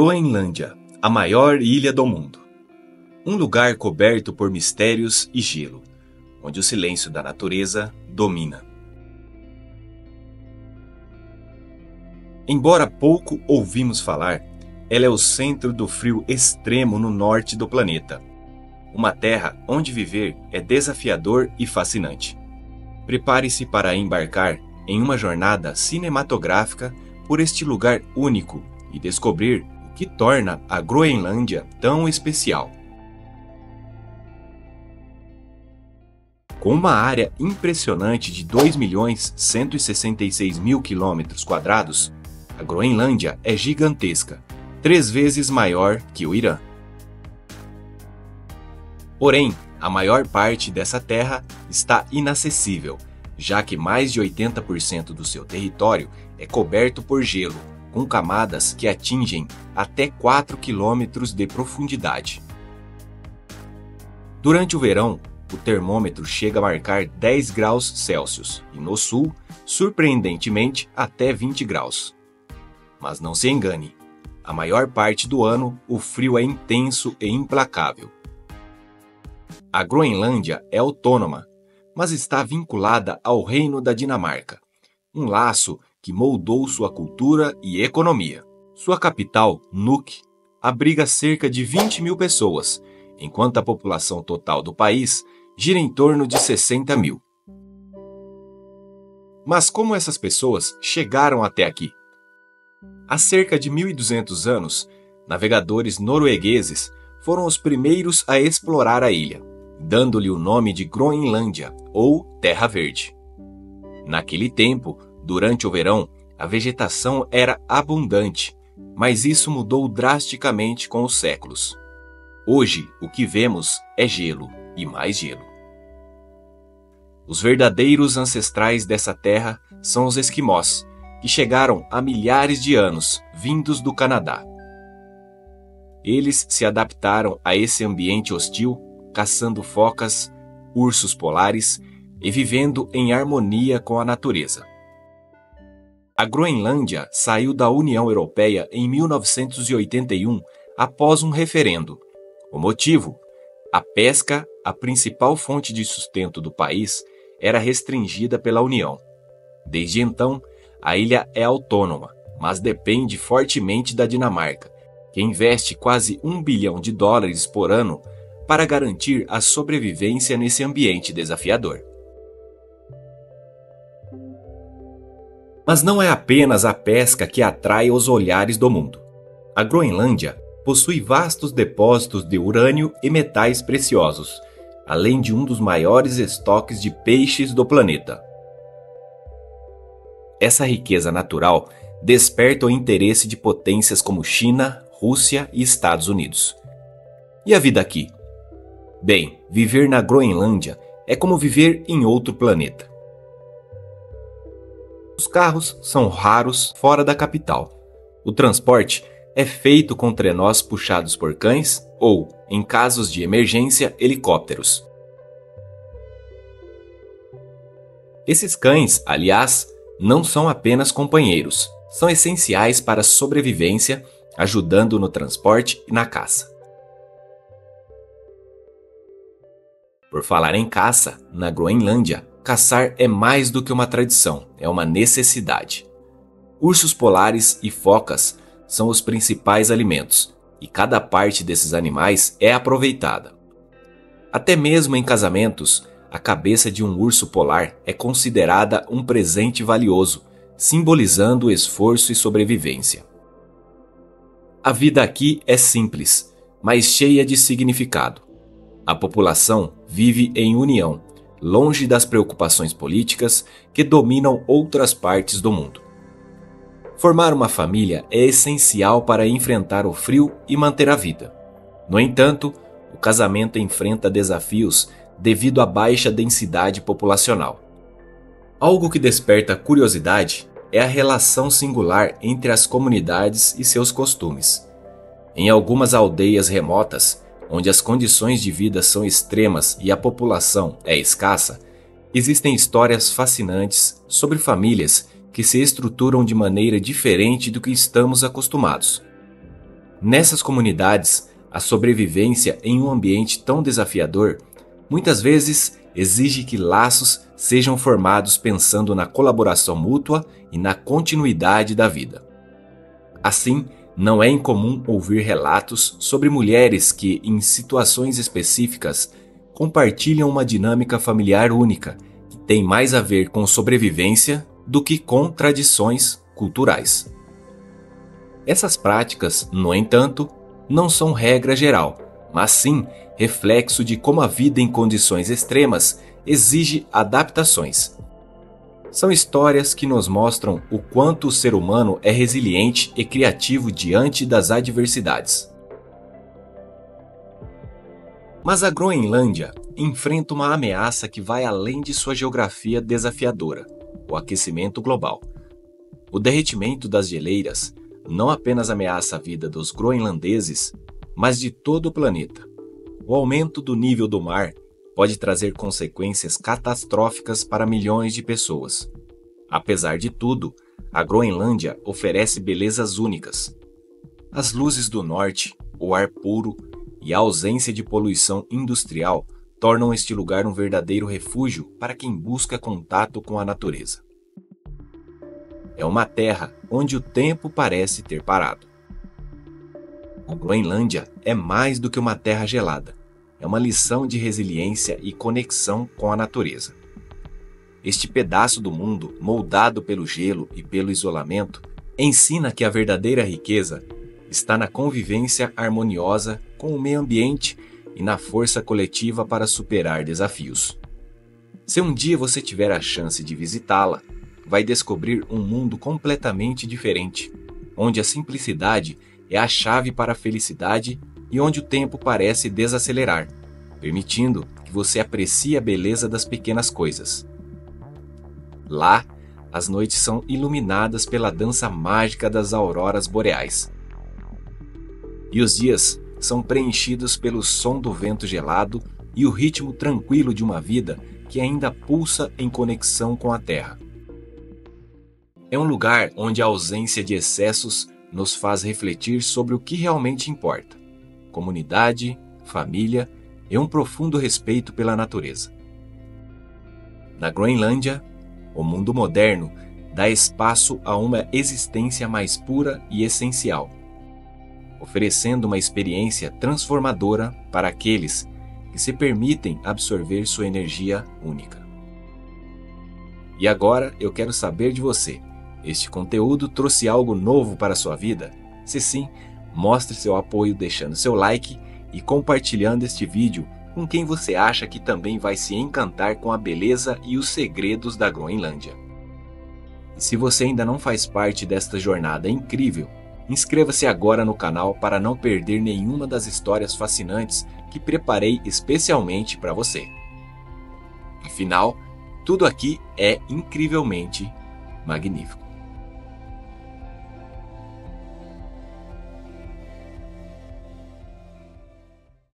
Groenlândia, a maior ilha do mundo. Um lugar coberto por mistérios e gelo, onde o silêncio da natureza domina. Embora pouco ouvimos falar, ela é o centro do frio extremo no norte do planeta. Uma terra onde viver é desafiador e fascinante. Prepare-se para embarcar em uma jornada cinematográfica por este lugar único e descobrir o que torna a Groenlândia tão especial. Com uma área impressionante de 2.166.000 km², a Groenlândia é gigantesca, 3 vezes maior que o Irã. Porém, a maior parte dessa terra está inacessível, já que mais de 80% do seu território é coberto por gelo, com camadas que atingem até 4 quilômetros de profundidade. Durante o verão, o termômetro chega a marcar 10 graus Celsius e no sul, surpreendentemente, até 20 graus. Mas não se engane, a maior parte do ano o frio é intenso e implacável. A Groenlândia é autônoma, mas está vinculada ao Reino da Dinamarca, um laço que moldou sua cultura e economia. Sua capital, Nuuk, abriga cerca de 20.000 pessoas, enquanto a população total do país gira em torno de 60.000. Mas como essas pessoas chegaram até aqui? Há cerca de 1.200 anos, navegadores noruegueses foram os primeiros a explorar a ilha, dando-lhe o nome de Groenlândia, ou Terra Verde. Naquele tempo, durante o verão, a vegetação era abundante, mas isso mudou drasticamente com os séculos. Hoje, o que vemos é gelo e mais gelo. Os verdadeiros ancestrais dessa terra são os esquimós, que chegaram há milhares de anos, vindos do Canadá. Eles se adaptaram a esse ambiente hostil, caçando focas, ursos polares e vivendo em harmonia com a natureza. A Groenlândia saiu da União Europeia em 1981 após um referendo. O motivo? A pesca, a principal fonte de sustento do país, era restringida pela União. Desde então, a ilha é autônoma, mas depende fortemente da Dinamarca, que investe quase $1 bilhão por ano para garantir a sobrevivência nesse ambiente desafiador. Mas não é apenas a pesca que atrai os olhares do mundo. A Groenlândia possui vastos depósitos de urânio e metais preciosos, além de um dos maiores estoques de peixes do planeta. Essa riqueza natural desperta o interesse de potências como China, Rússia e Estados Unidos. E a vida aqui? Bem, viver na Groenlândia é como viver em outro planeta. Os carros são raros fora da capital. O transporte é feito com trenós puxados por cães ou, em casos de emergência, helicópteros. Esses cães, aliás, não são apenas companheiros, são essenciais para a sobrevivência, ajudando no transporte e na caça. Por falar em caça, na Groenlândia, caçar é mais do que uma tradição, é uma necessidade. Ursos polares e focas são os principais alimentos, e cada parte desses animais é aproveitada. Até mesmo em casamentos, a cabeça de um urso polar é considerada um presente valioso, simbolizando esforço e sobrevivência. A vida aqui é simples, mas cheia de significado. A população vive em união, longe das preocupações políticas que dominam outras partes do mundo. Formar uma família é essencial para enfrentar o frio e manter a vida. No entanto, o casamento enfrenta desafios devido à baixa densidade populacional. Algo que desperta curiosidade é a relação singular entre as comunidades e seus costumes. Em algumas aldeias remotas, onde as condições de vida são extremas e a população é escassa, existem histórias fascinantes sobre famílias que se estruturam de maneira diferente do que estamos acostumados. Nessas comunidades, a sobrevivência em um ambiente tão desafiador muitas vezes exige que laços sejam formados pensando na colaboração mútua e na continuidade da vida. Assim, não é incomum ouvir relatos sobre mulheres que, em situações específicas, compartilham uma dinâmica familiar única, que tem mais a ver com sobrevivência do que com tradições culturais. Essas práticas, no entanto, não são regra geral, mas sim reflexo de como a vida em condições extremas exige adaptações. São histórias que nos mostram o quanto o ser humano é resiliente e criativo diante das adversidades. Mas a Groenlândia enfrenta uma ameaça que vai além de sua geografia desafiadora: o aquecimento global. O derretimento das geleiras não apenas ameaça a vida dos groenlandeses, mas de todo o planeta. O aumento do nível do mar pode trazer consequências catastróficas para milhões de pessoas. Apesar de tudo, a Groenlândia oferece belezas únicas. As luzes do norte, o ar puro e a ausência de poluição industrial tornam este lugar um verdadeiro refúgio para quem busca contato com a natureza. É uma terra onde o tempo parece ter parado. A Groenlândia é mais do que uma terra gelada. É uma lição de resiliência e conexão com a natureza. Este pedaço do mundo, moldado pelo gelo e pelo isolamento, ensina que a verdadeira riqueza está na convivência harmoniosa com o meio ambiente e na força coletiva para superar desafios. Se um dia você tiver a chance de visitá-la, vai descobrir um mundo completamente diferente, onde a simplicidade é a chave para a felicidade e onde o tempo parece desacelerar, permitindo que você aprecie a beleza das pequenas coisas. Lá, as noites são iluminadas pela dança mágica das auroras boreais. E os dias são preenchidos pelo som do vento gelado e o ritmo tranquilo de uma vida que ainda pulsa em conexão com a terra. É um lugar onde a ausência de excessos nos faz refletir sobre o que realmente importa: comunidade, família e um profundo respeito pela natureza. Na Groenlândia, o mundo moderno dá espaço a uma existência mais pura e essencial, oferecendo uma experiência transformadora para aqueles que se permitem absorver sua energia única. E agora eu quero saber de você. Este conteúdo trouxe algo novo para a sua vida? Se sim, mostre seu apoio deixando seu like e compartilhando este vídeo com quem você acha que também vai se encantar com a beleza e os segredos da Groenlândia. E se você ainda não faz parte desta jornada incrível, inscreva-se agora no canal para não perder nenhuma das histórias fascinantes que preparei especialmente para você. Afinal, tudo aqui é incrivelmente magnífico.